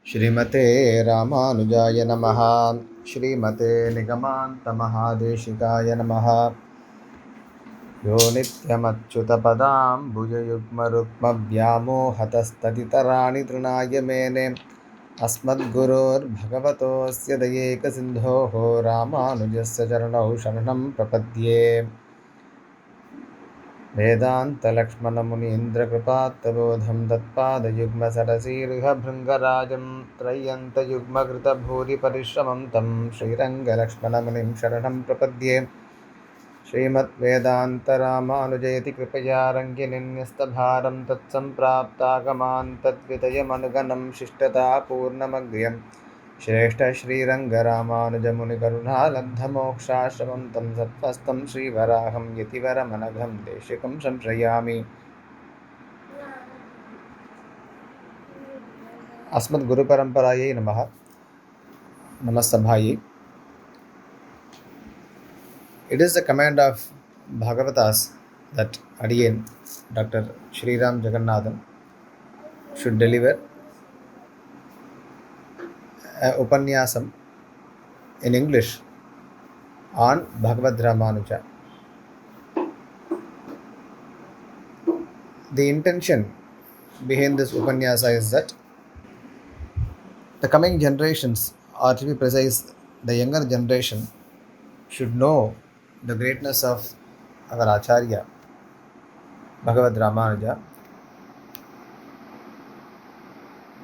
श्रीमते रामानुजाय नमः। श्रीमते निगमान्तमहादेशिकाय नमः। यो नित्यमच्युतपदाम्बुजयुग्मरुक्मव्यामोहतस्तदितराणि तृणाय मेने अस्मद्गुरोर्भगवतोऽस्य दयैकसिन्धोः रामानुजस्य चरणौ शरणं प्रपद्ये। वेदान्तलक्ष्मणमुनीन्द्रकृपात्तबोधं तत्पादयुग्मसरसीरुहभृङ्गराजं त्रय्यन्तयुग्मकृतभूरिपरिश्रमं तं श्रीरङ्गलक्ष्मणमुनिं शरणं प्रपद्ये। श्रीमद्वेदान्तरामानुजयति कृपया रङ्गिनिन्यस्तभारं तत्सम्प्राप्तागमान् तद्वितयमनुगणं शिष्टतापूर्णमग्र्यं श्रेष्ठश्रीरङ्गरामानुजमुनिकरुणालब्धमोक्षाश्रमं तं सत्त्वस्तं श्रीवराहं यतिवरमनघं देशिकं संश्रयामि। अस्मद्गुरुपरम्परायै नमः। नमस्सभायै. It is the command of bhagavathas that Adiyan Dr.Sreeram Jaganathan should deliver an upanyasam in English on Bhagavad Ramanuja. The intention behind this upanyasa is that the coming generations, or to be precise, the younger generation, should know the greatness of our Acharya, Bhagavad Ramanuja,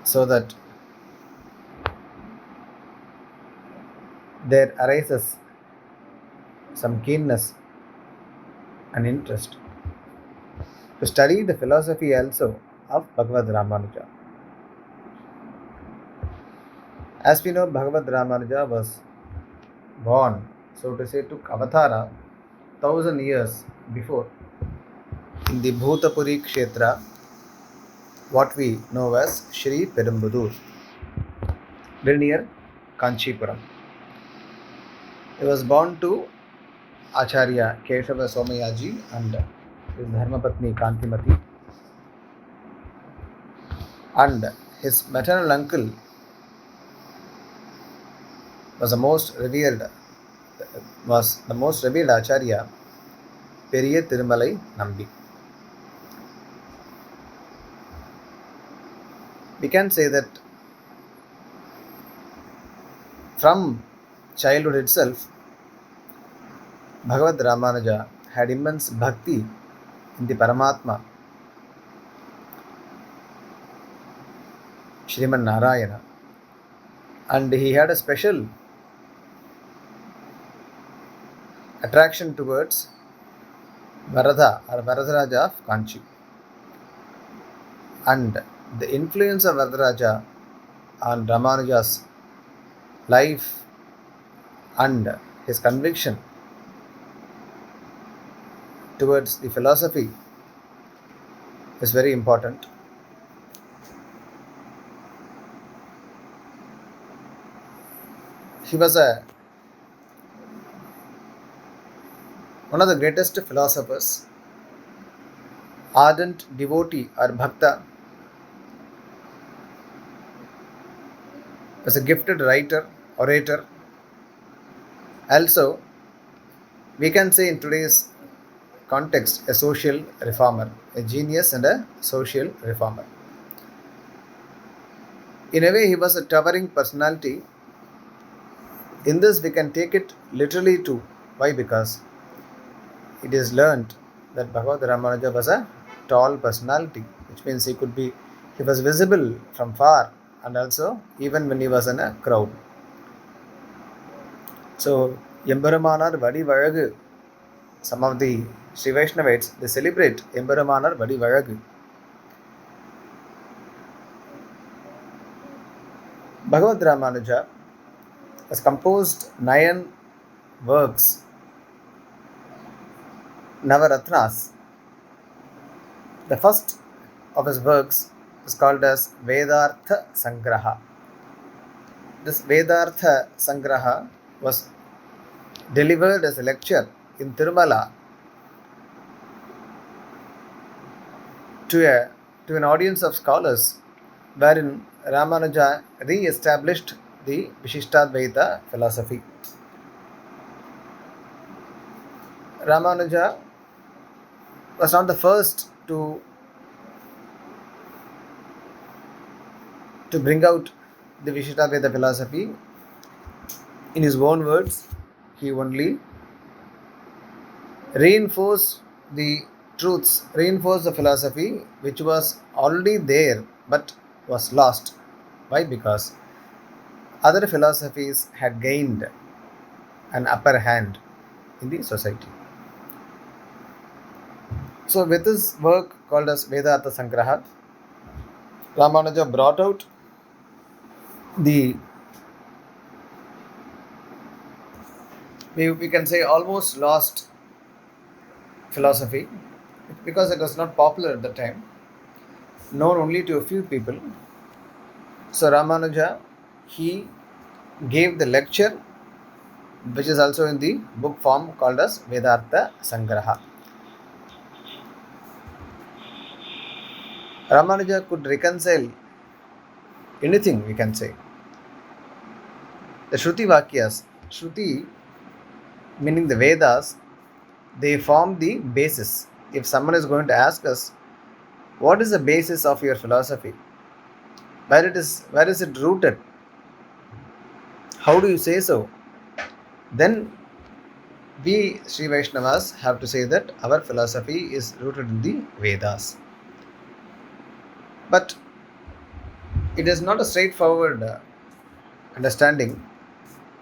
so that there arises some keenness and interest to study the philosophy also of Bhagavad Ramanuja. As we know, Bhagavad Ramanuja was born, so to say, took avatara 1000 years before in the Bhutapuri Kshetra, what we know as Shri Perumbudur, very near Kanchipuram. He was born to Acharya Keshava Somayaji and his Dharmapatni Kantimati, and his maternal uncle was the most revered Acharya, Periya Tirumalai Nambi. We can say that from childhood itself, Bhagavad Ramanuja had immense bhakti in the Paramatma, Shriman Narayana, and he had a special attraction towards Varadha or Varadaraja of Kanchi. And the influence of Varadaraja on Ramanuja's life and his conviction towards the philosophy is very important. He was one of the greatest philosophers, ardent devotee or bhakta, was a gifted writer, orator. Also, we can say in today's context, a social reformer, a genius and a social reformer. In a way, he was a towering personality. In this, we can take it literally too. Why? Because it is learnt that Bhagavad Ramanuja was a tall personality, which means he was visible from far, and also even when he was in a crowd. So, Embaramannar Vadi Vazhagu, some of the Sri Vaishnavites, they celebrate Embaramannar Vadi Vazhagu. Bhagavad Ramanuja has composed 9 works, Navaratnas. The first of his works is called as Vedartha Sangraha. This Vedartha Sangraha was delivered as a lecture in Tirumala to an audience of scholars wherein Ramanuja re-established the Vishishtadvaita philosophy. Ramanuja was not the first to bring out the Vishishtadvaita philosophy. In his own words, he only reinforced the truths, reinforced the philosophy which was already there but was lost. Why? Because other philosophies had gained an upper hand in the society. So, with his work called as Vedanta Sangraha, Ramanuja brought out the, we can say, almost lost philosophy because it was not popular at the time, known only to a few people. So, Ramanuja, he gave the lecture which is also in the book form called as Vedanta Sangraha. Ramanuja could reconcile anything, we can say. The Shruti Vakyas, Shruti meaning the Vedas, they form the basis. If someone is going to ask us, what is the basis of your philosophy? Where is it rooted? How do you say so? Then we Sri Vaishnavas have to say that our philosophy is rooted in the Vedas. But it is not a straightforward understanding.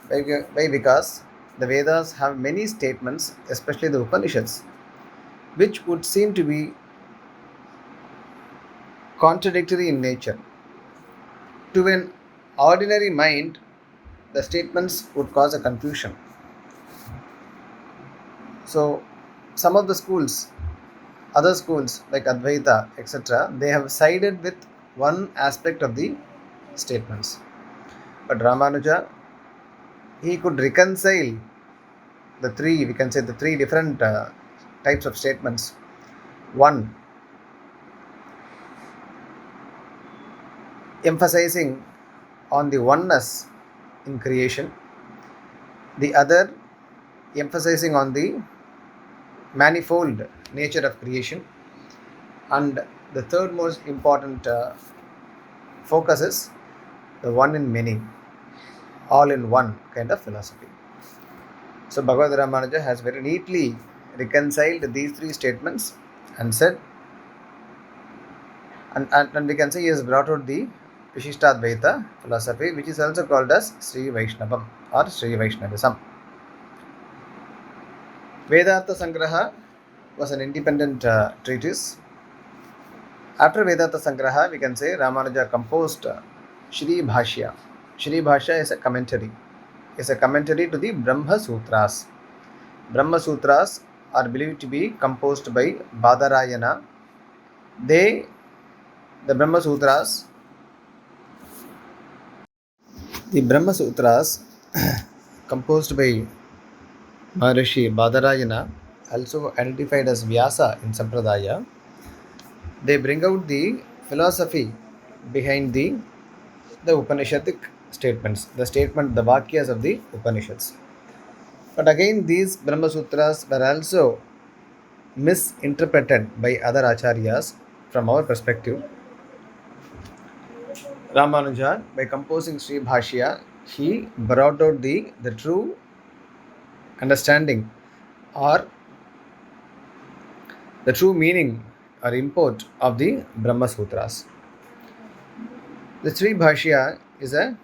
Why? Because the Vedas have many statements, especially the Upanishads, which would seem to be contradictory in nature. To an ordinary mind, the statements would cause a confusion. So, some of the schools, other schools like Advaita, etc., they have sided with one aspect of the statements. But Ramanuja, he could reconcile the three, we can say the three different types of statements. One, emphasizing on the oneness in creation. The other, emphasizing on the manifold nature of creation. And the third most important focus is the one in many, all in one kind of philosophy. So Bhagavad Ramanuja has very neatly reconciled these three statements and said, and we can say he has brought out the Vishishtadvaita philosophy, which is also called as Sri Vaishnavam or Sri Vaishnavism. Vedanta Sangraha was an independent treatise. After Vedanta Sangraha, we can say Ramanuja composed Shri Bhashya. Shri Bhashya is a commentary. It's a commentary to the Brahma Sutras. Brahma Sutras are believed to be composed by Badarayana. The Brahma Sutras, composed by Maharishi Badarayana, also identified as Vyasa in Sampradaya, they bring out the philosophy behind the Upanishadic statements, the Vakyas of the Upanishads. But again, these Brahma Sutras were also misinterpreted by other acharyas from our perspective. Ramanuja, by composing Sri Bhashya, he brought out the true understanding or the true meaning or import of the Brahma Sutras. The Sri Bhashya is a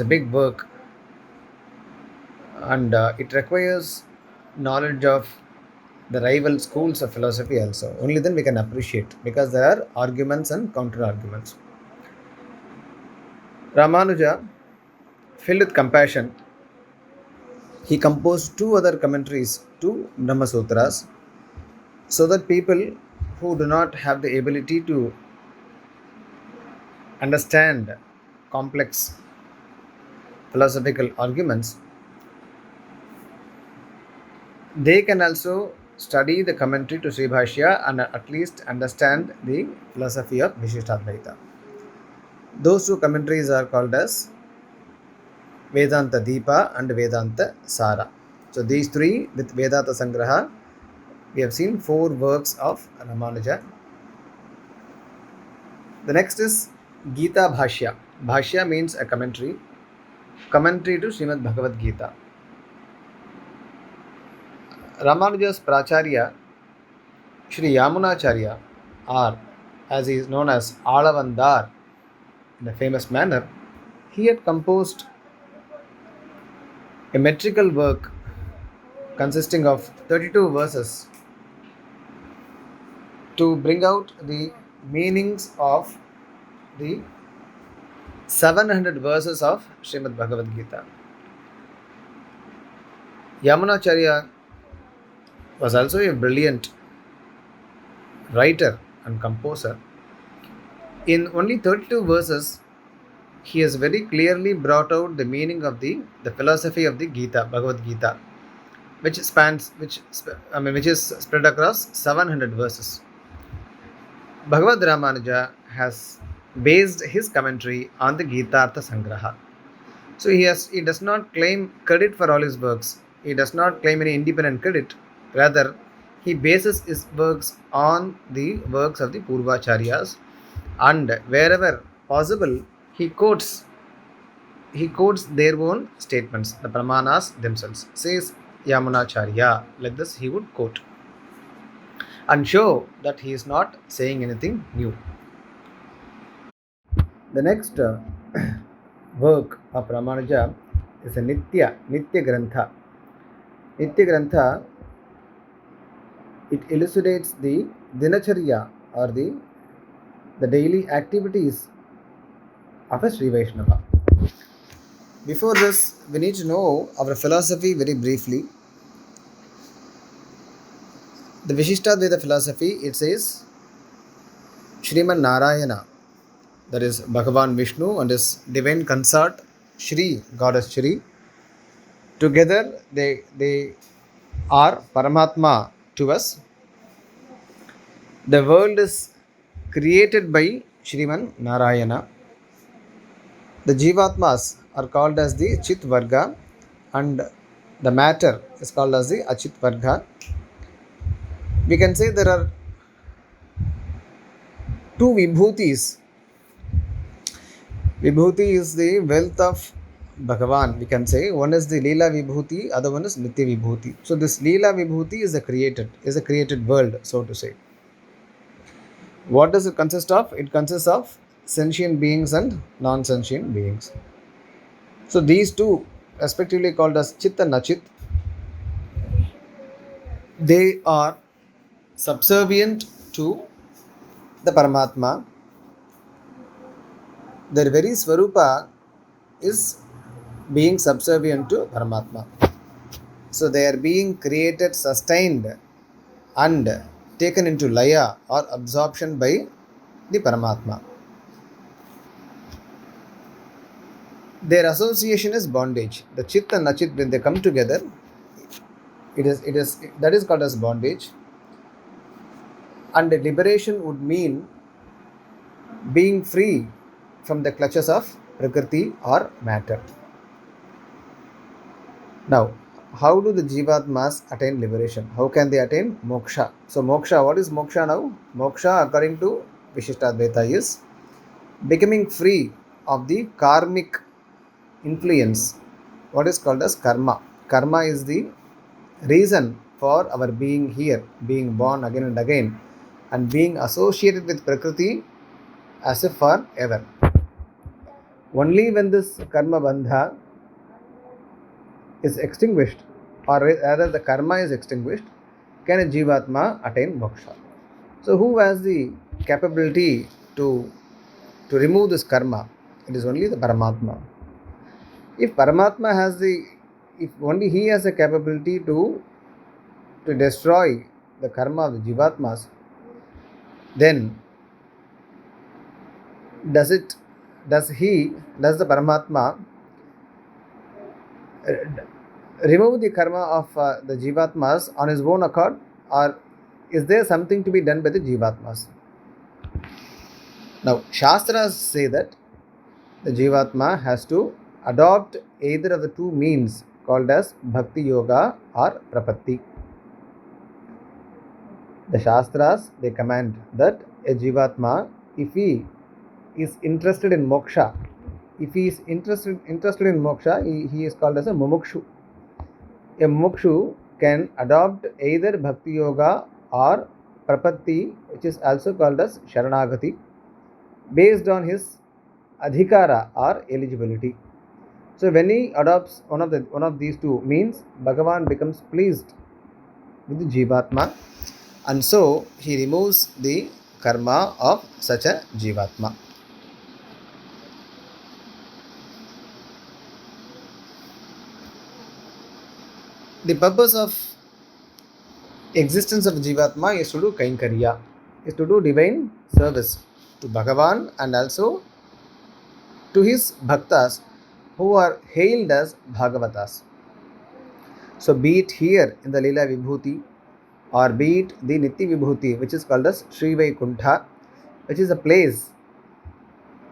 big work, and it requires knowledge of the rival schools of philosophy also. Only then we can appreciate, because there are arguments and counter arguments. Ramanuja, filled with compassion, he composed two other commentaries to Brahma Sutras so that people who do not have the ability to understand complex philosophical arguments, they can also study the commentary to Sri Bhashya and at least understand the philosophy of Vishishtadvaita. Those two commentaries are called as Vedanta Deepa and Vedanta Sara. So these three with Vedanta Sangraha, we have seen 4 works of Ramanuja. The next is Gita Bhashya. Bhashya means a commentary. Commentary to Srimad Bhagavad Gita. Ramanuja's Pracharya, Shri Yamunacharya, or as he is known as Alavandar in a famous manner, he had composed a metrical work consisting of 32 verses to bring out the meanings of the 700 verses of Srimad Bhagavad Gita. Yamunacharya was also a brilliant writer and composer. In only 32 verses, he has very clearly brought out the meaning of the philosophy of the Gita, Bhagavad Gita, which is spread across 700 verses. Bhagavad Ramanuja has based his commentary on the Gita Artha Sangraha. So he does not claim credit for all his works. He does not claim any independent credit. Rather, he bases his works on the works of the Purvacharyas, and wherever possible, he quotes their own statements, the Pramanas themselves. Says Yamunacharya, like this he would quote and show that he is not saying anything new. The next work of Ramanuja is a Nitya Grantha. Nitya Grantha, it elucidates the Dinacharya or the daily activities of a Sri Vaishnava. Before this, we need to know our philosophy very briefly. The Vishishtadvaita philosophy, it says Shriman Narayana, that is Bhagavan Vishnu and his divine consort Shri, goddess Shri, together they are Paramatma to us. The world is created by Shriman Narayana. The Jivatmas are called as the Chit Varga and the matter is called as the Achit Varga. We can say there are 2 Vibhutis. Vibhuti is the wealth of Bhagavan, we can say. One is the Leela Vibhuti, other one is Nitya Vibhuti. So this Leela Vibhuti is a created world, so to say. What does it consist of? It consists of sentient beings and non-sentient beings. So these two, respectively called as Chit and Achit, they are subservient to the Paramatma. Their very Swarupa is being subservient to Paramatma. So they are being created, sustained and taken into laya or absorption by the Paramatma. Their association is bondage. The Chit and Achit, when they come together, that is called as bondage. And liberation would mean being free from the clutches of Prakriti or matter. Now, how do the Jivatmas attain liberation? How can they attain moksha? So moksha, what is moksha now? Moksha, according to Vishishtadvaita, is becoming free of the karmic influence, what is called as karma. Karma is the reason for our being here, being born again and again, and being associated with Prakriti as if forever. Only when this karma bandha is extinguished, or rather the karma is extinguished, can a Jivatma attain moksha. So who has the capability to remove this karma? It is only the Paramatma. If Paramatma has if only he has the capability to destroy the karma of the Jivatmas, then does the Paramatma remove the karma of the Jivatmas on his own accord, or is there something to be done by the Jivatmas? Now, Shastras say that the Jivatma has to adopt either of the two means called as Bhakti Yoga or Prapatti. The Shastras, they command that a Jivatma, if he is interested in moksha, if he is interested in moksha, he is called as a mumukshu. A mumukshu can adopt either Bhakti Yoga or Prapatti, which is also called as Sharanagati, based on his adhikara or eligibility. So when he adopts one of these two means, Bhagavan becomes pleased with the Jivatma, and so he removes the karma of such a Jivatma. The purpose of existence of Jivatma is to do Kainkariya, is to do divine service to Bhagavan and also to his bhaktas who are hailed as bhagavathas. So be it here in the Leela Vibhuti or be it the Nitya Vibhuti, which is called as Sri Vaikuntha, which is a place.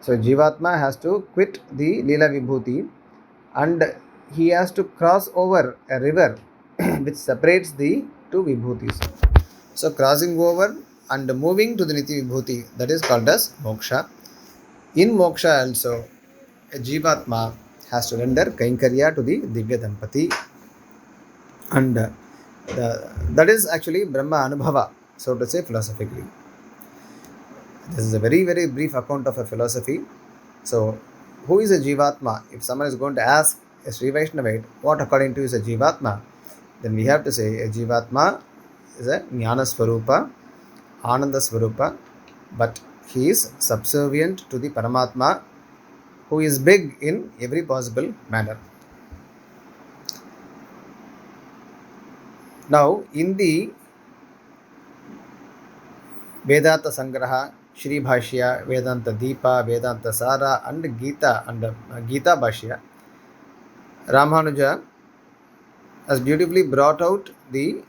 So Jivatma has to quit the Leela Vibhuti and he has to cross over a river which separates the two Vibhutis. So crossing over and moving to the Nitya Vibhuti, that is called as moksha. In moksha also, a Jivatma has to render Kainkariya to the Divya Dampati, and that is actually Brahma Anubhava, so to say philosophically. This is a very, very brief account of a philosophy. So, who is a Jivatma? If someone is going to ask a Sri Vaishnavite what according to is a Jivatma, then we have to say a Jivatma is a Jnana Swarupa, Ananda Swarupa, but he is subservient to the Paramatma, who is big in every possible manner. Now, in the Vedanta Sangraha, Shri Bhashya, Vedanta Deepa, Vedanta Sara, and Gita Bhashya, Ramanuja has beautifully brought out the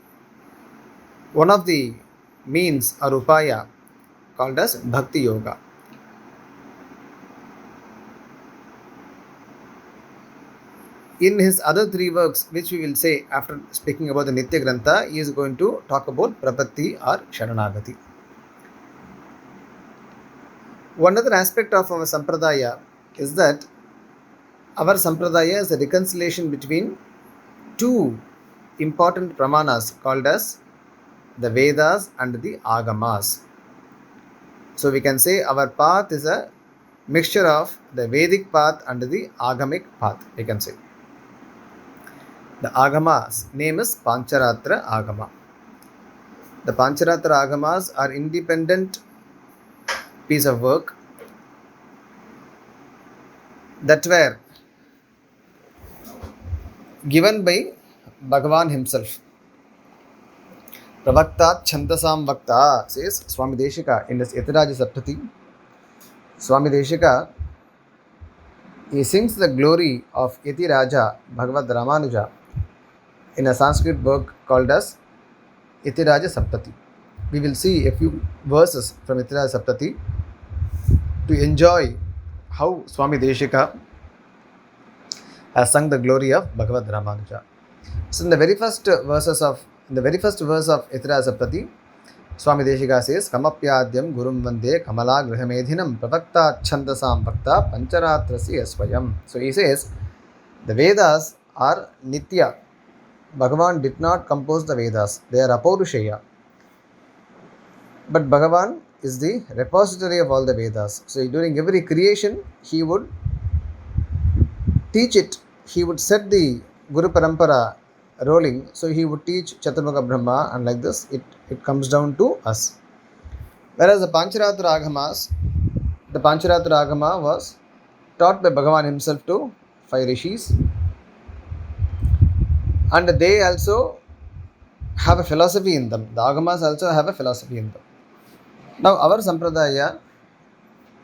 one of the means or upaya called as Bhakti Yoga. In his other three works, which we will say after speaking about the Nitya Grantha, he is going to talk about Prapatti or Sharanagati. One other aspect of our sampradaya is that our sampradaya is a reconciliation between two important pramanas called as the Vedas and the Agamas. So we can say our path is a mixture of the Vedic path and the Agamic path, we can say. The Agamas name is Pancharatra Agama. The Pancharatra Agamas are independent piece of work that were given by Bhagavan himself. Pravaktat Chandasam Vakta, says Swami Desika in his Yatiraja Saptati. Swami Desika, he sings the glory of Yatiraja Bhagavad Ramanuja in a Sanskrit book called as Yatiraja Saptati. We will see a few verses from Yatiraja Saptati to enjoy how Swami Desika has sung the glory of Bhagavad Ramanuja. So in the very first verse of Yatiraja Saptati, Swami Desika says, Kamapyadyam Gurum Vande Kamala Grihamedhinam Pravakta Chandasam Bhakta Pancharatrasi Swayam. So he says, the Vedas are Nitya. Bhagavan did not compose the Vedas. They are Apaurushaya. But Bhagavan is the repository of all the Vedas. So during every creation, he would teach it. He would set the Guru Parampara rolling. So he would teach Chaturmukha Brahma, and like this, it comes down to us. Whereas the Pancharatra Agama was taught by Bhagavan himself to 5 rishis. And they also have a philosophy in them. The Agamas also have a philosophy in them. Now, our Sampradaya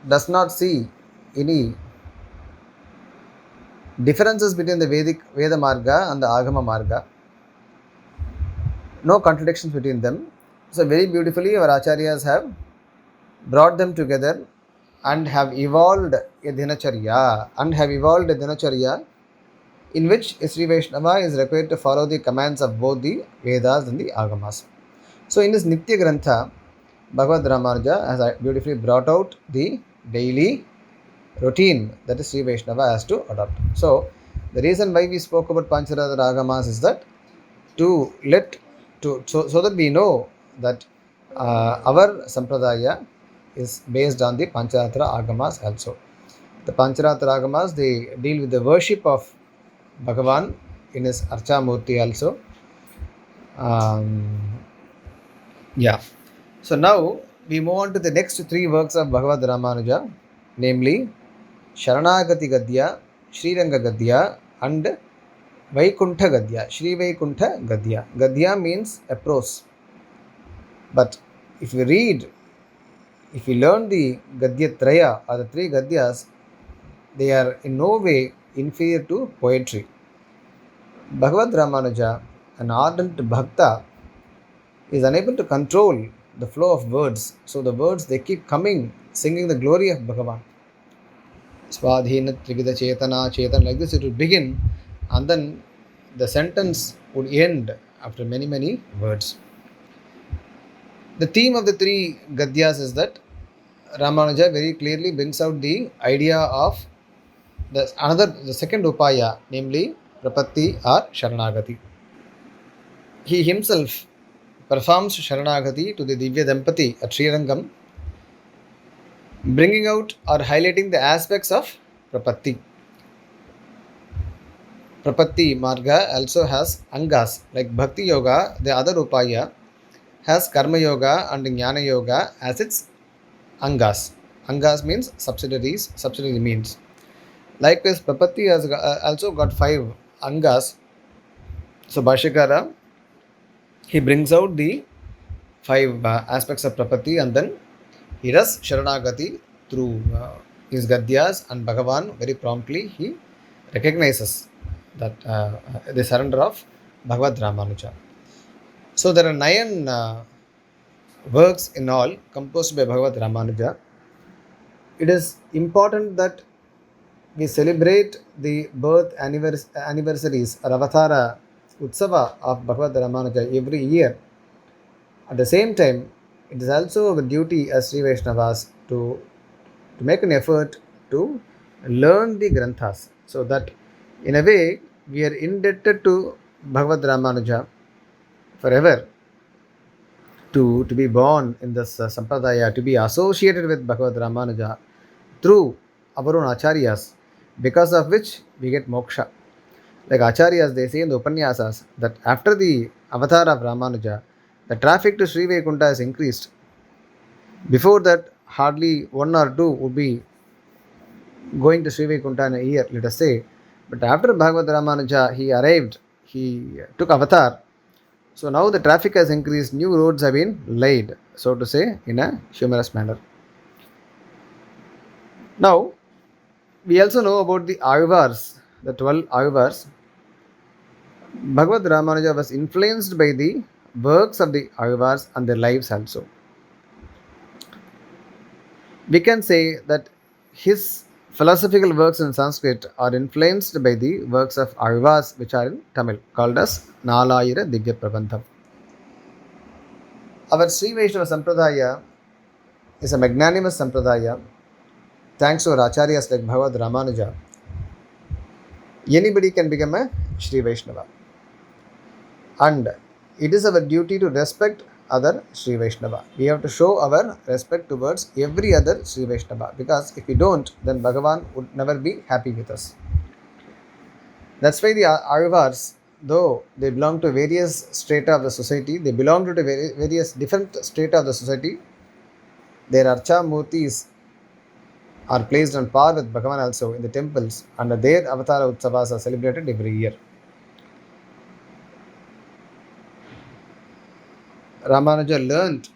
does not see any differences between the Veda Marga and the Agama Marga. no contradictions between them. So very beautifully our acharyas have brought them together and have evolved a dinacharya in which Sri Vaishnava is required to follow the commands of both the Vedas and the Agamas. So in this Nitya Grantha, Bhagavad Ramanuja has beautifully brought out the daily routine that Sri Vaishnava has to adopt. So the reason why we spoke about Pancharatra Agamas is that to let so that we know that our sampradaya is based on the Pancharatra Agamas also. The Pancharatra Agamas, they deal with the worship of Bhagavan in his Archa Murti also. Yeah. So now we move on to the next three works of Bhagavad Ramanuja, namely Sharanagati Gadya, Sriranga Gadya, and Vaikuntha Gadya. Sri Vaikuntha Gadya. Gadya means a prose. But if you learn the Gadya Traya or the three Gadyas, they are in no way inferior to poetry. Bhagavad Ramanuja, an ardent Bhakta, is unable to control the flow of words. So the words, they keep coming, singing the glory of Bhagavan. Swadhina Trivida Chetana Chetan, like this it would begin, and then the sentence would end after many, many words. The theme of the three Gadyas is that Ramanuja very clearly brings out the idea of the second upaya, namely Prapatti or Sharanagati. He himself performs Sharanagati to the Divya Dampati at Srirangam, bringing out or highlighting the aspects of Prapatti. Prapatti Marga also has Angas, like Bhakti Yoga, the other upaya, has Karma Yoga and Jnana Yoga as its Angas. Angas means subsidiaries, subsidiary means. Likewise, Prapatti has also got 5 Angas. So, Bhashyakara, he brings out the 5 aspects of Prapatti, and then he does Sharanagati through his Gadyas, and Bhagavan very promptly he recognizes that the surrender of Bhagavad Ramanuja. So, there are 9 works in all composed by Bhagavad Ramanuja. It is important that we celebrate the birth anniversaries or Avatara Utsava of Bhagavad Ramanuja every year. At the same time, it is also our duty as Sri Vaishnavas to make an effort to learn the Granthas, so that in a way we are indebted to Bhagavad Ramanuja forever. To be born in this sampradaya, to be associated with Bhagavad Ramanuja through our own acharyas, because of which we get moksha. Like acharyas, they say in the upanyasas that after the avatar of Ramanuja, the traffic to Sri Vaikunta has increased. Before that, hardly 1 or 2 would be going to Sri Vaikunta in a year, let us say. But after Bhagavad Ramanuja, he arrived, he took avatar. So now the traffic has increased, new roads have been laid, so to say, in a humorous manner. Now, we also know about the Ayuvars, the 12 Ayuvars. Bhagavad Ramanuja was influenced by the works of the Ayuvars and their lives also. We can say that his philosophical works in Sanskrit are influenced by the works of Ayuvars, which are in Tamil, called as Nalayira Divya Prabandham. Our Sri Vaishnava Sampradaya is a magnanimous Sampradaya. Thanks to our Acharyas like Bhagavad Ramanuja, anybody can become a Sri Vaishnava. And it is our duty to respect other Sri Vaishnava. We have to show our respect towards every other Sri Vaishnava, because if we don't, then Bhagavan would never be happy with us. That's why the Ayuvars, though they belong to various strata of the society, they belong to various different strata of the society, their Archa Murtis are placed on par with Bhagavan also in the temples, and their Avatara Utsavas are celebrated every year. Ramanuja learned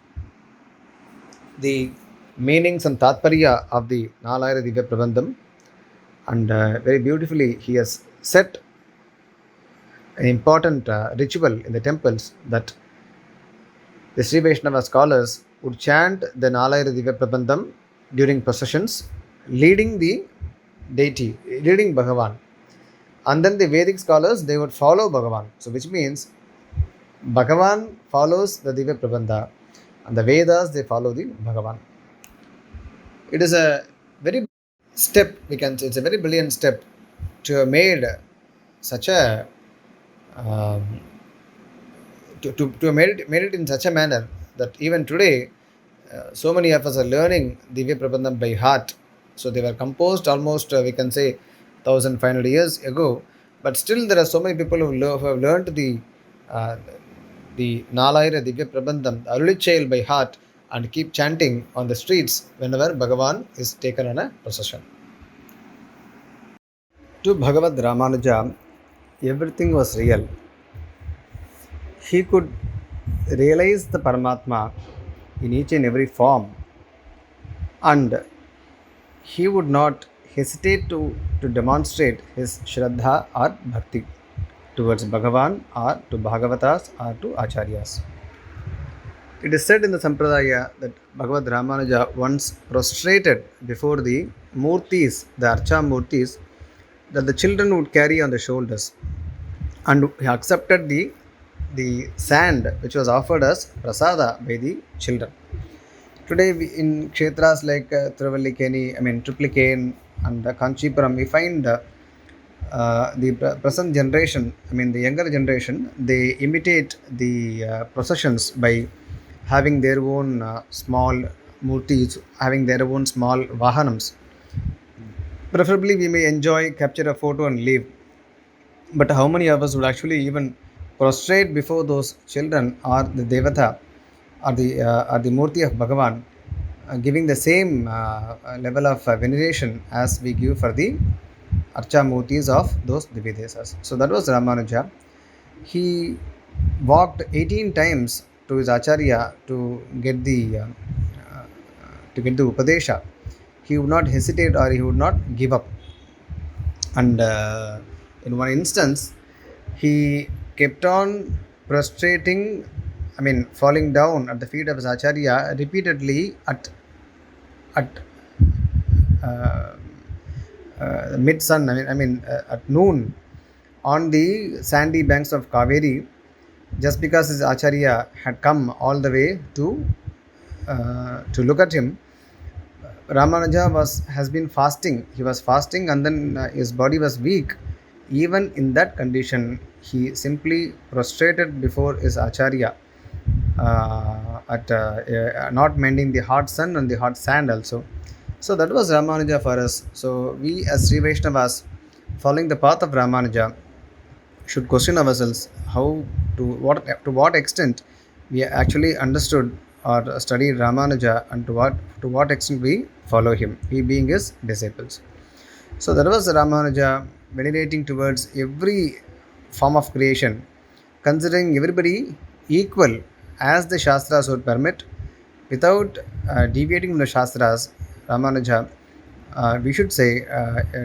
the meanings and Tatparya of the Nalayira Divya Prabandham, and very beautifully he has set an important ritual in the temples, that The Sri Vaishnava scholars would chant the Nalayara Divya Prabandham during processions, leading the deity, leading Bhagavan. And then the Vedic scholars, they would follow Bhagavan. So which means Bhagavan follows the Divya Prabandha and the Vedas, they follow the Bhagavan. It is a very step, we can say, it's a very brilliant step to have made such a um, to have made it in such a manner that even today so many of us are learning Divya Prabandham by heart. So they were composed almost we can say 1500 years ago, but still there are so many people who have learned uh, the Nalayara Divya Prabandham, Arulichail by heart, and keep chanting on the streets whenever Bhagavan is taken on a procession. To Bhagavad Ramanuja, everything was real. He could realize the Paramatma in each and every form, and he would not hesitate to demonstrate his Shraddha or Bhakti towards Bhagavan or to Bhagavatas or to Acharyas. It is said in the Sampradaya that Bhagavad Ramanuja once prostrated before the Murtis, the Archa Murtis, that the children would carry on the shoulders, and he accepted the sand which was offered as prasada by the children. Today, in kshetras like Thiruvallikeni, Triplicane and Kanchipuram, we find the present generation, the younger generation, they imitate the processions by having their own small murtis, having their own small vahanams. Preferably, we may enjoy, capture a photo and leave. But how many of us would actually even prostrate before those children or the Devata or the Murti of Bhagavan, giving the same level of veneration as we give for the Archa Murtis of those Dividesas. So that was Ramanuja. He walked 18 times to his Acharya to get the Upadesha. He would not hesitate or he would not give up. And in one instance, he kept on prostrating, falling down at the feet of his Acharya repeatedly at uh, mid sun, at noon on the sandy banks of Kaveri, just because his Acharya had come all the way to look at him. Ramanuja has been fasting. He was fasting, and then his body was weak. Even in that condition, he simply prostrated before his Acharya, at not mending the hot sun and the hot sand also. So that was Ramanuja for us. So we as Sri Vaishnavas, following the path of Ramanuja, should question ourselves to what extent we actually understood or studied Ramanuja, and to what extent we follow him, we being his disciples. So that was Ramanuja venerating towards every form of creation, considering everybody equal as the Shastras would permit, without deviating from the Shastras. Ramanuja, we should say,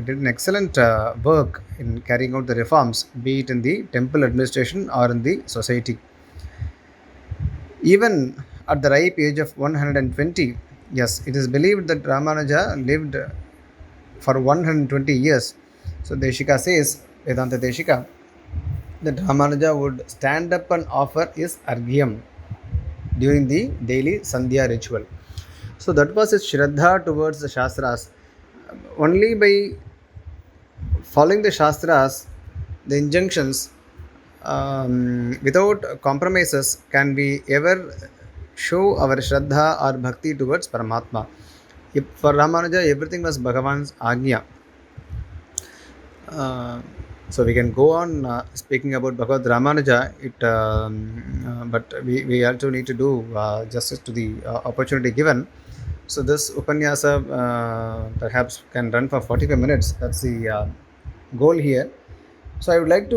did an excellent work in carrying out the reforms, be it in the temple administration or in the society. Even at the ripe age of 120, yes, it is believed that Ramanuja lived for 120 years. So Desika says, Vedanta Desika, that Ramanuja would stand up and offer his Arghyam during the daily Sandhya ritual. So that was his Shraddha towards the Shastras. Only by following the Shastras, the injunctions, without compromises, can we ever show our Shraddha or Bhakti towards Paramatma. For Ramanuja, everything was Bhagavan's Agnya. So we can go on speaking about Bhagavad Ramanuja, but we also need to do justice to the opportunity given. So this upanyasa perhaps can run for 45 minutes. That's the goal here. So I would like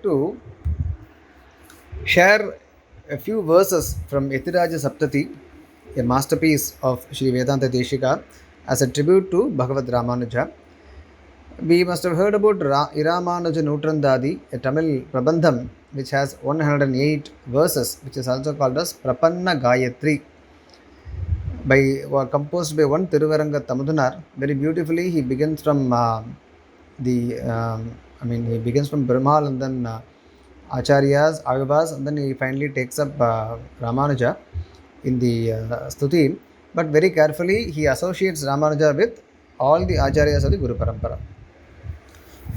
to share a few verses from Yatiraja Saptati, a masterpiece of Sri Vedanta Deshika, as a tribute to Bhagavad Ramanuja. We must have heard about Iramanuja Nutrandadi, a Tamil Prabandham which has 108 verses, which is also called as Prapanna Gayatri, composed by one Tiruvaranga Tamudunar. Very beautifully, he begins from he begins from Brahmal and then Acharyas, Agavas, and then he finally takes up Ramanuja in the Stuti. But very carefully, he associates Ramanuja with all the Acharyas of the Guru Parampara.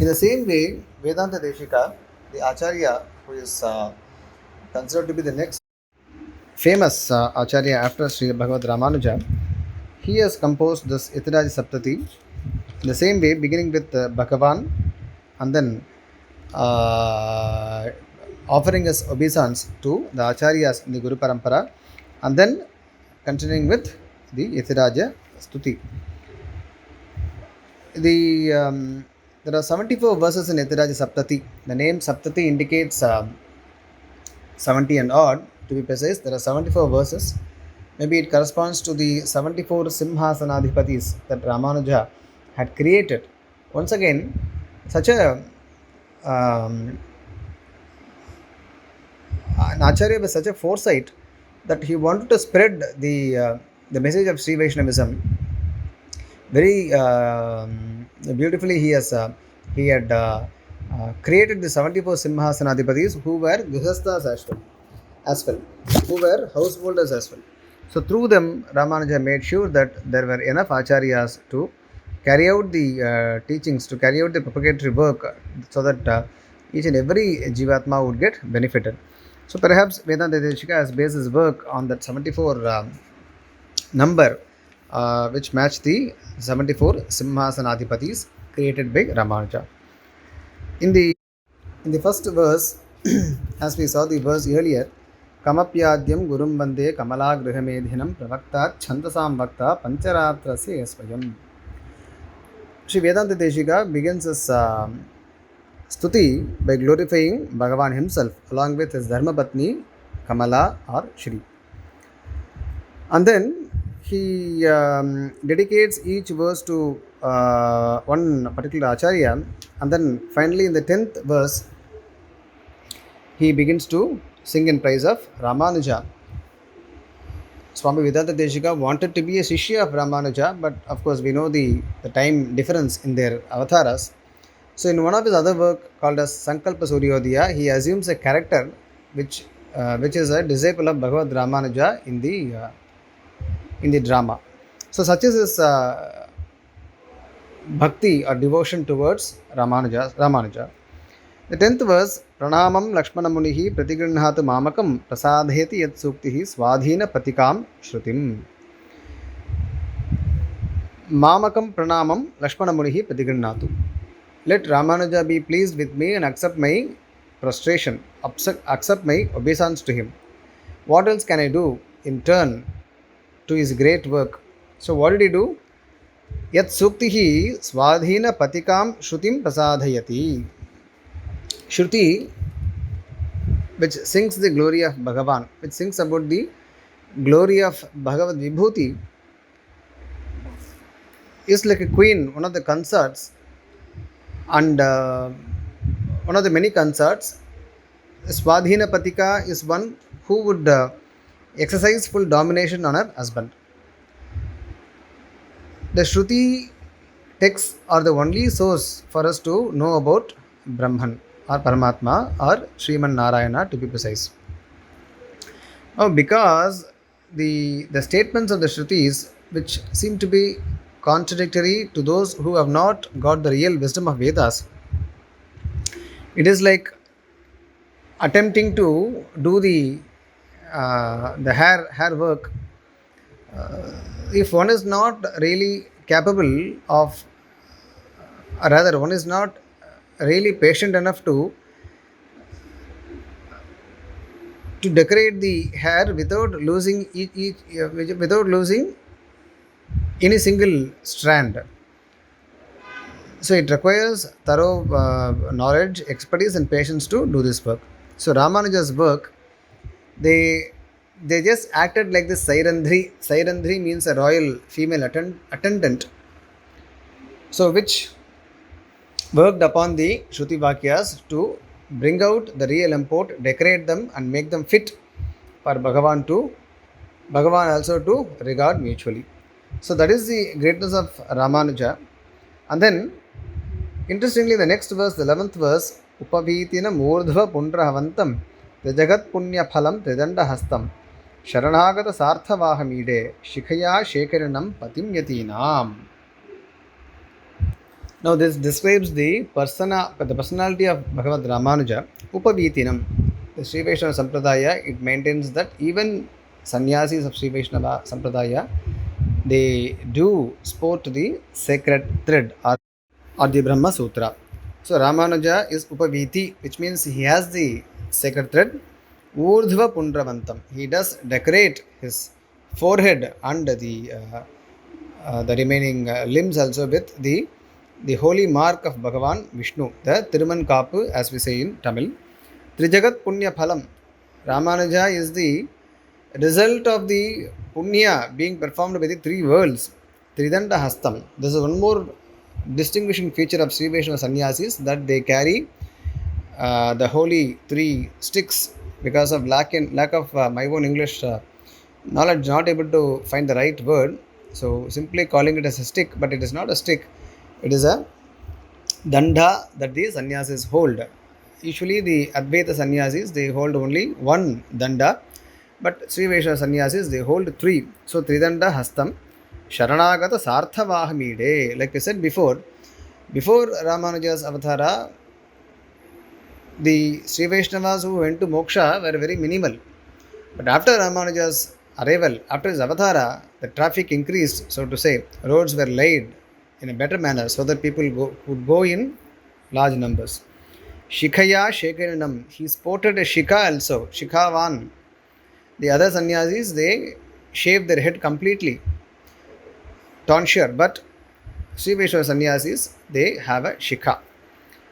In the same way, Vedanta Desika, the Acharya who is considered to be the next famous Acharya after Sri Bhagavad Ramanuja, he has composed this Itiraja Saptati in the same way, beginning with Bhagavan and then uh, offering his obeisance to the Acharyas in the Guru Parampara and then continuing with the Itiraja Stuti. There are 74 verses in Itiraja Saptati. The name Saptati indicates 70 and odd. To be precise, there are 74 verses. Maybe it corresponds to the 74 Simhasanadhipatis that Ramanuja had created. Once again, such an Acharya with such a foresight that he wanted to spread the message of Sri Vaishnavism very beautifully. He had created the 74 Simhasanadhipatis who were Grihasthas as well, who were householders as well. So through them, Ramanuja made sure that there were enough acharyas to carry out the teachings, to carry out the propagatory work, so that each and every jivatma would get benefited. So perhaps Vedanta Desika has based his work on that 74 number, which matched the 74 Simhasanadhipatis created by Ramanuja. In the first verse, as we saw the verse earlier, Kamapyadyam Gurum Bande Kamala Grihamedhinam Pravakta Chandasam Vakta Pancharatrasya Svayam. Sri Vedanta Desika begins his stuti by glorifying Bhagavan himself along with his Dharmapatni Kamala or Shri. And then he dedicates each verse to one particular Acharya, and then finally in the 10th verse, he begins to sing in praise of Ramanuja. Swami Vedanta Desika wanted to be a Shishya of Ramanuja, but of course we know the time difference in their avatars. So in one of his other work called as Sankalpa Suryodaya, he assumes a character which is a disciple of Bhagavad Ramanuja in the drama. So such is his bhakti or devotion towards Ramanuja. The 10th verse, Pranamam Lakshmana Munihi Pratigrinhatu Mamakam Prasadheti Yat Suktihi Swadhina Patikam Shrutim. Mamakam Pranamam Lakshmana Munihi Pratigrinhatu. Let Ramanuja be pleased with me and accept my prostration, accept my obeisance to him. What else can I do in turn to his great work? So what did he do? Yat Suktihi Swadhina Patikam Shrutim Prasadhayati. Shruti, which sings the glory of Bhagavan, which sings about the glory of Bhagavad Vibhuti, is like a queen, one of the consorts, and one of the many consorts. Swadhina Patika is one who would exercise full domination on her husband. The Shruti texts are the only source for us to know about Brahman or Paramatma or Sriman Narayana, to be precise. Now, because the statements of the Shrutis, which seem to be contradictory to those who have not got the real wisdom of Vedas, it is like attempting to do the hair work. If one is not really capable of, or rather, one is not really patient enough to decorate the hair without losing without losing any single strand. So it requires thorough knowledge, expertise, and patience to do this work. So Ramanuja's work, they just acted like this Sairandri. Sairandri means a royal female attendant. So which worked upon the Shruti Vakyas to bring out the real import, decorate them, and make them fit for Bhagavan also to regard mutually. So that is the greatness of Ramanuja. And then, interestingly, the next verse, the 11th verse, Upabhitina Murdhva Pundrahavantam Trijagat Punya Phalam Tridanda Hastam Sharanagata Sarthavahamide Shikhaya Shekaranam Patim Yatinam. Now, this describes the personality of Bhagavad Ramanuja, Upabhitinam. The Sri Vaishnava Sampradaya, it maintains that even sannyasis of Sri Vaishnava Sampradaya, they do sport the sacred thread or the Brahma Sutra. So, Ramanuja is Upaviti, which means he has the sacred thread. Urdhva Pundravantam. He does decorate his forehead and the remaining limbs also with the holy mark of Bhagavan Vishnu, the Tiruman Kapu, as we say in Tamil. Trijagat Punya Phalam. Ramanuja is the result of the Punya being performed by the three worlds. Tridanda Hastam. This is one more distinguishing feature of Sri Vaishnava sannyasis, that they carry the holy three sticks. Because of lack of my own English knowledge, not able to find the right word. So simply calling it as a stick, but it is not a stick. It is a danda that the sannyasis hold. Usually the Advaita sannyasis, they hold only one danda, but Sri Vaishnava sannyasis, they hold three. So Tridanda Hastam Sharanagata Sarthavahamide. Like I said before Ramanuja's avatara, the Sri Vaishnavas who went to moksha were very minimal. But after Ramanuja's arrival, after his avatara, the traffic increased, so to say. Roads were laid in a better manner so that people would go in large numbers. Shikhaya Shekaranam. He sported a shikha also, shikhavan. The other sannyasis, they shave their head completely, tonsure. But Sri Vaishnava sannyasis, they have a shikha.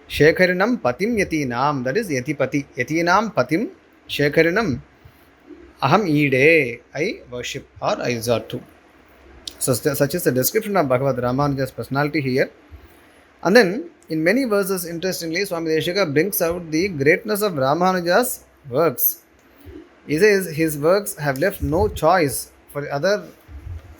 Shekaranam Patim Yatinam. That is Yatipati. Yatinam Patim Shekaranam Aham Ide. I worship or I resort to. So such is the description of Bhagavad Ramanuja's personality here. And then, in many verses, interestingly, Swami Desika brings out the greatness of Ramanuja's works. He says his works have left no choice for other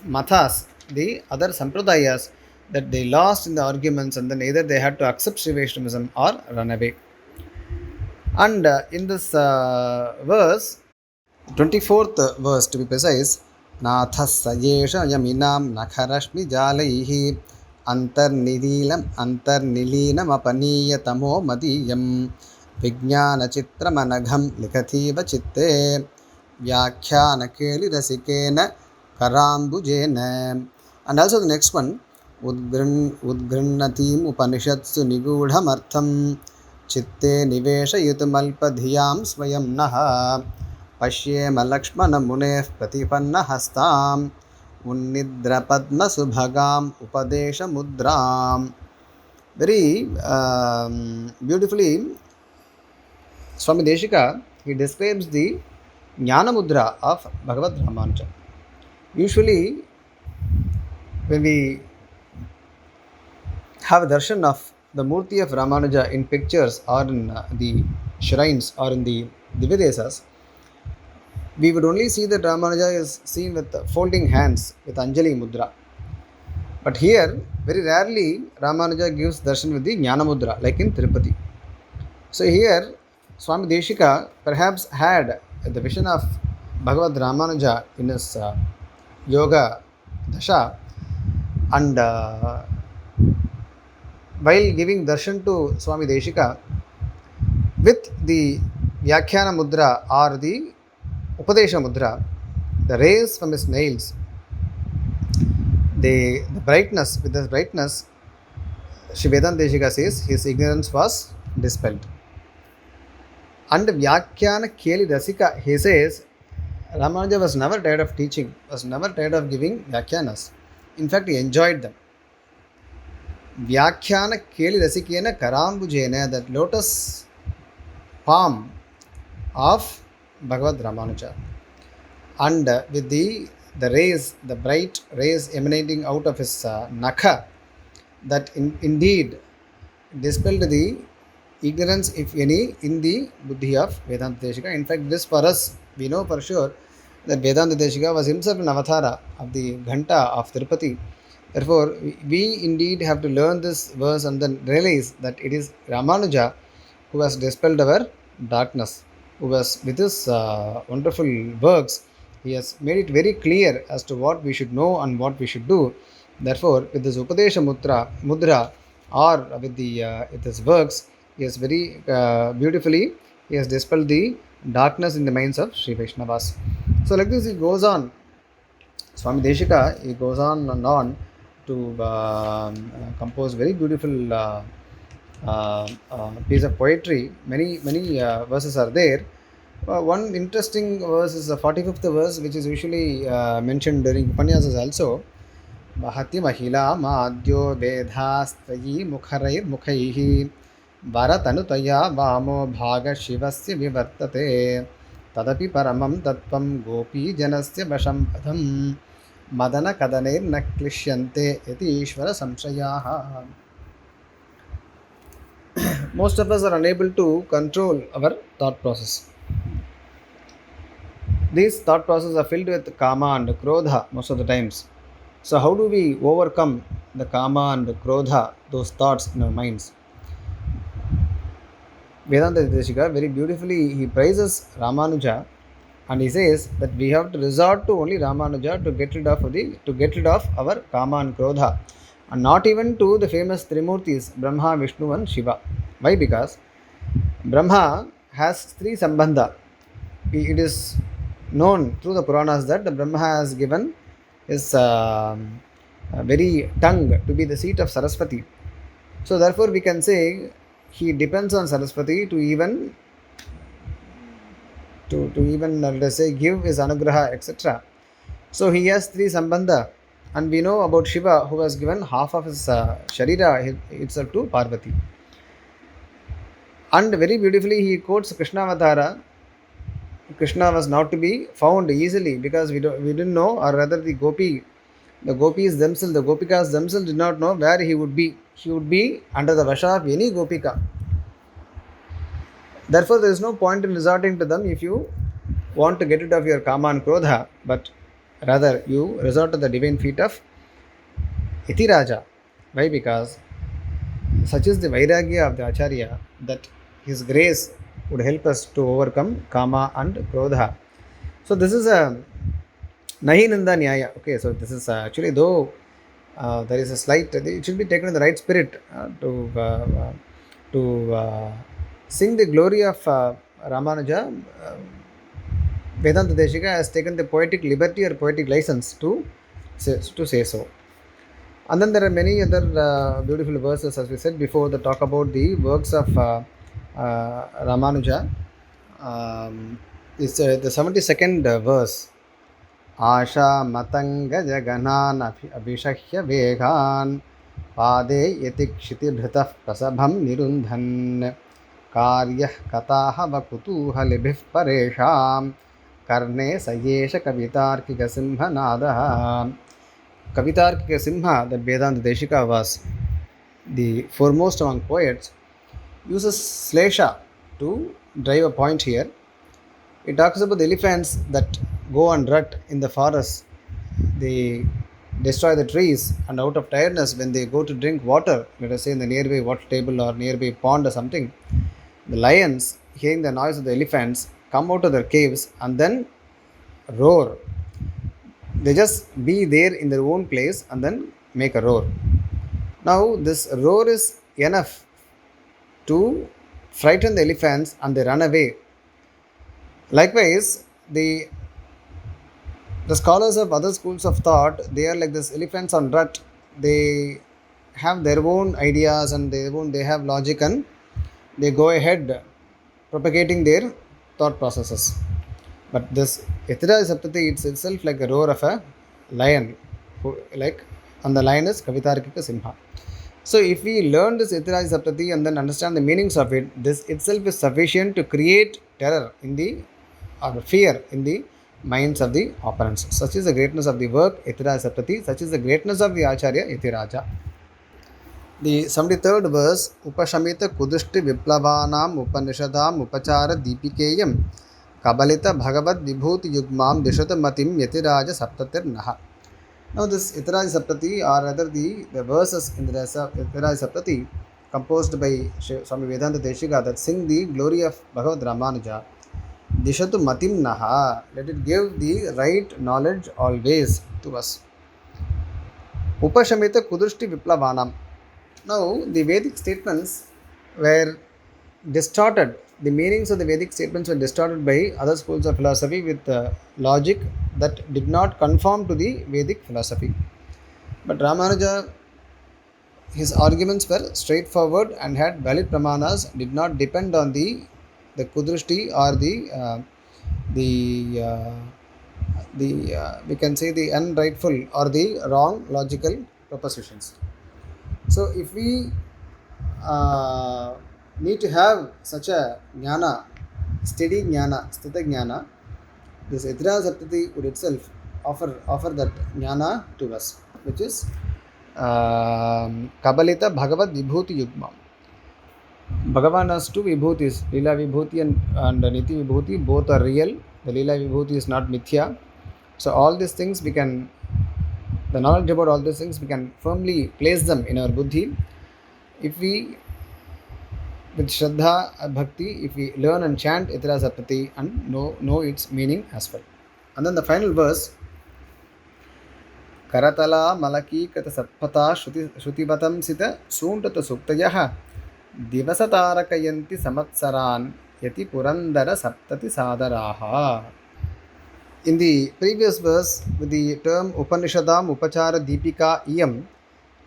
mathas, the other sampradayas, that they lost in the arguments, and then either they had to accept Sri Vaishnavism or run away. And in this verse, 24th verse to be precise, Nathassa Yesha Yaminam Nakharashmi Jalaihi Antarnilinam Apaniya Tamo Madiyam Vijnana Chitramanagham Likathiva Chitte Vyakhyana Keli Rasikena Karambujena. And also the next one, Udgrinnatim Upanishatsu Nigudhamartham Chitte Nivesha Yutumalpadhiyam Swayam Naha Pashyema Lakshmana Munef Pratipanna Hastam Unnidra Padma Subhagam Upadesha Mudram. Very beautifully, Swami Desika, he describes the Jnana Mudra of Bhagavad Ramanuja. Usually, when we have a darshan of the Murti of Ramanuja in pictures or in the shrines or in the Divyadesas, we would only see that Ramanuja is seen with folding hands with Anjali Mudra. But here, very rarely, Ramanuja gives darshan with the Jnana Mudra, like in Tirupati. So here, Swami Desika perhaps had the vision of Bhagavad Ramanuja in his yoga dasha, and while giving darshan to Swami Desika with the Vyakhyana Mudra or the Upadesha Mudra, the rays from his nails, the brightness, with this brightness, Sri Vedanta Desika says his ignorance was dispelled. And Vyakhyana Keli Desika, he says Ramanuja was never tired of teaching, was never tired of giving Vyakhyanas. In fact, he enjoyed them. Vyakhyana Keli Desikena Karambujena, that lotus palm of Bhagavad Ramanuja. And with the rays, the bright rays emanating out of his nakha, that indeed dispelled the ignorance, if any, in the buddhi of Vedanta Desika. In fact, this for us, we know for sure that Vedanta Desika was himself an avatara of the Ghanta of Tirupati. Therefore, we indeed have to learn this verse and then realize that it is Ramanuja who has dispelled our darkness, who has, with his wonderful works, he has made it very clear as to what we should know and what we should do. Therefore, with this Upadesha Mudra, or with his works, he has very beautifully he has dispelled the darkness in the minds of Sri Vaishnavas. So, like this, he goes on. Swami Deshika, he goes on and on to compose very beautiful piece of poetry. Many verses are there. One interesting verse is the 45th verse, which is usually mentioned during upanyasas also. Mahati mahila madhyo vedhastvayi mukharir mukhaihi Bharatanutaya vamo bhaga shivasya vivartate tadapi paramam tattvam gopi janasya vasham padam madana kadaner naklishyante yati ishvara samshayaha. Most of us are unable to control our thought process. These thought processes are filled with kama and krodha most of the times. So how do we overcome the kama and krodha, those thoughts in our minds? Vedanta Deshika very beautifully he praises Ramanuja, and he says that we have to resort to only Ramanuja to get rid of our kama and krodha, and not even to the famous Trimurtis Brahma, Vishnu, and Shiva. Why? Because Brahma has three sambandha. It is known through the Puranas that the Brahma has given his very tongue to be the seat of Saraswati. So therefore we can say he depends on Saraswati to even let us say give his anugraha, etc. So he has three sambandha, and we know about Shiva who has given half of his sharira itself to Parvati. And very beautifully he quotes Krishna Avatara. Krishna was not to be found easily because we didn't know, or rather the gopis themselves, the gopikas themselves did not know where he would be. He would be under the vasha of any gopika. Therefore, there is no point in resorting to them if you want to get rid of your kama and krodha, but rather you resort to the divine feet of Itiraja. Why? Because such is the vairagya of the Acharya that his grace would help us to overcome kama and krodha. So this is a nahi nanda nyaya. Okay, so this is actually, though there is a slight, it should be taken in the right spirit to sing the glory of Ramanuja. Vedanta Deshika has taken the poetic liberty or poetic license to say so. And then there are many other beautiful verses, as we said before, that talk about the works of Ramanuja. It's the 72nd verse. Asha matanga jaganan abhishahya vegan pade yatikshiti bhritah prasabham nirundhan karyah kataha vakutuhalibhih paresham karne sayesha kavitarkika simha nadaha. Kavitarkika Simha, that Vedanta Deshika was the foremost among poets, uses Slesha to drive a point here. It talks about the elephants that go and rut in the forest. They destroy the trees, and out of tiredness, when they go to drink water, let us say in the nearby water table or nearby pond or something, the lions, hearing the noise of the elephants, come out of their caves and then roar. They just be there in their own place and then make a roar. Now this roar is enough to frighten the elephants and they run away. Likewise, the scholars of other schools of thought, they are like this elephants on rut. They have their own ideas and they have logic, and they go ahead propagating their thought processes. But this Yatira Saptati, it's itself like a roar of a lion, and the lion is Kavitarkika Simha. So if we learn this Yatira Saptati and then understand the meanings of it, this itself is sufficient to create terror or fear in the minds of the opponents. Such is the greatness of the work Yatira Saptati, such is the greatness of the Acharya Yatiraja. The 73rd verse, Upashamita Kudishti Viplavanam Upanishadam Upachara Deepikeyam Kabalita Bhagavad Vibhuti Yugmam Dishata Matim Yatiraja Saptatir Naha. Now this Yatiraja Saptati, or rather the verses in the Yatiraja Saptati composed by Swami Vedanta Desika that sing the glory of Bhagavad Ramanuja. Dishatu Matim Naha, let it give the right knowledge always to us. Upashamita Kudishti Viplavanam. Now, the Vedic statements were distorted. The meanings of the Vedic statements were distorted by other schools of philosophy with logic that did not conform to the Vedic philosophy. But Ramanuja, his arguments were straightforward and had valid pramanas, did not depend on the kudrishti or we can say the unrightful or the wrong logical propositions. So, if we need to have such a jnana, steady jnana, sthita jnana, this Yatiraja Saptati would itself offer that jnana to us, which is Kabalita Bhagavad Vibhuti Yugmam. Bhagavan has two Vibhutis, Lila Vibhuti and Niti Vibhuti, both are real. The Lila Vibhuti is not Mithya. So, all these things we can, the knowledge about all these things, we can firmly place them in our buddhi. If we, with Shraddha, Bhakti, if we learn and chant Yatiraja Saptati and know its meaning as well. And then the final verse, Karatala Malaki Kata Satpata Shutivatam Sita Suntata Suktayaha Divasatarakayanti Samatsaran Yati Purandara Saptati Sadaraha. In the previous verse, with the term Upanishadam Upachara Deepika Iyam,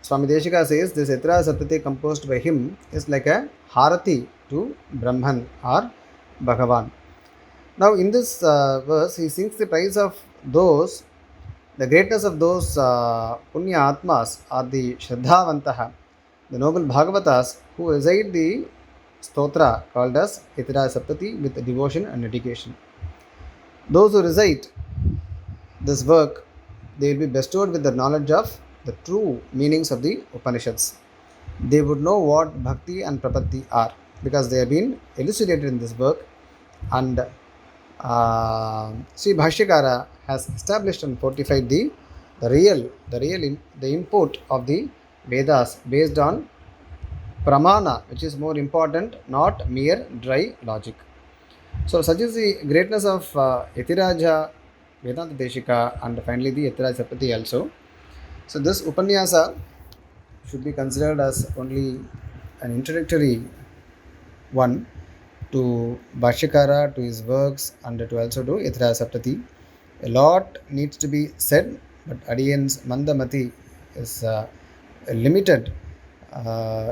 Swami Desika says this Yatiraja Saptati composed by him is like a Harati to Brahman or Bhagavan. Now, in this verse, he sings the praise of those, the greatness of those Punya Atmas or the Shraddhavantaha, the noble Bhagavatas who recite the Stotra called as Yatiraja Saptati with devotion and dedication. Those who recite this work, they will be bestowed with the knowledge of the true meanings of the Upanishads. They would know what Bhakti and Prapatti are because they have been elucidated in this work, and Sri Bhashyakara has established and fortified the import of the Vedas based on Pramana, which is more important, not mere dry logic. So, such is the greatness of Yatiraja, Vedanta Desika, and finally the Yatiraja Saptati also. So, this upanyasa should be considered as only an introductory one to Bhashyakara, to his works, and to also to Yatiraja Saptati. A lot needs to be said, but Adiyan's Mandamati is limited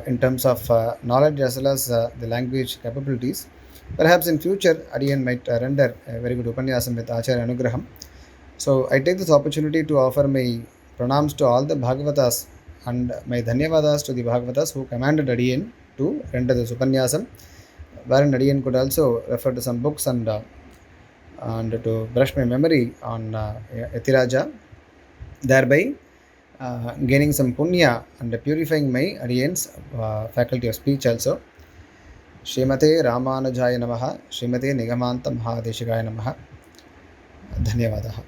in terms of knowledge as well as the language capabilities. Perhaps in future, Adiyan might render a very good upanyasam with Acharya Anugraham. So, I take this opportunity to offer my pranams to all the Bhagavatas and my dhanyavadas to the Bhagavatas who commanded Adiyan to render this upanyasam, wherein Adiyan could also refer to some books and to brush my memory on Yatiraja, thereby gaining some punya and purifying my Adiyan's faculty of speech also. Srimate Ramanujaya Namaha, Srimate Nigamanta Mahadeshikaya Namaha. Dhanyavadaha.